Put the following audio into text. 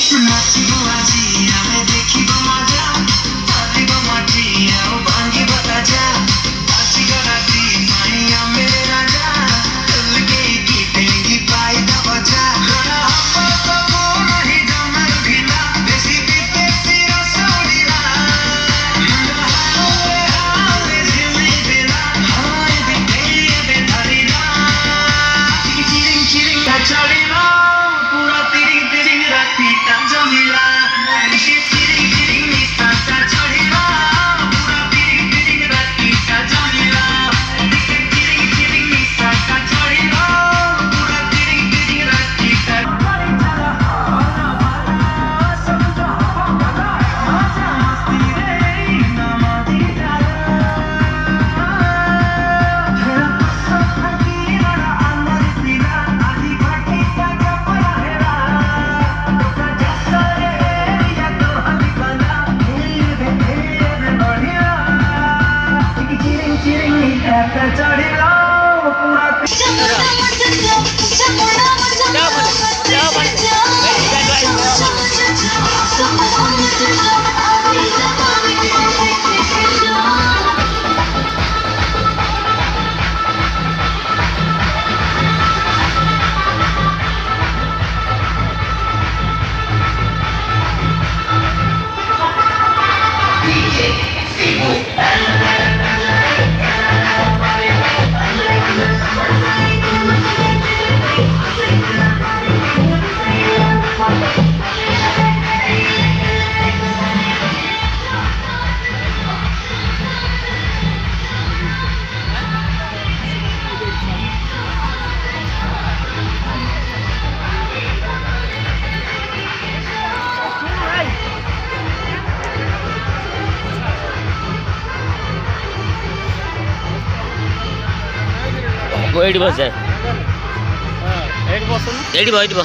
नाचिबो आजी आमे देखिबो मजा चालिबो माटी आउ भांगिबो ताजा नाचिगो राती माइया मेरे राजा चलके गीतेंगी पाई दा बजा हरा हप्पा तो नहीं जमर ढीला देसी विदेशी रसोड़ीला हावे हावे झिमी दिला हाय बिटेरिया बेधारीला चिरिंग चिरिंग चढ़ीला पूरा तिरिंग तिरिंग राती ता जमीला चिरिंग चिरिंग निशा ता चढ़ीला पूरा तिरिंग तिरिंग राती ता जमीला चिरिंग चिरिंग निशा ता चढ़ीला पूरा तिरिंग तिरिंग राती ता समझो मजा मस्ती रे नमाजी जाला घेरा सखी रड़ा अंदर पीला आधी भाटी का कपड़ा हेरा टोका जैसा रे या तो हली बना धीरे धीरे बढ़िया चिरिंग चिरिंग नीचा चढ़ीला पूरा ଏଇଠି ବସ ଏଇଠି ବସୁନୁ। ଏଇଠି ବଇଥିବ।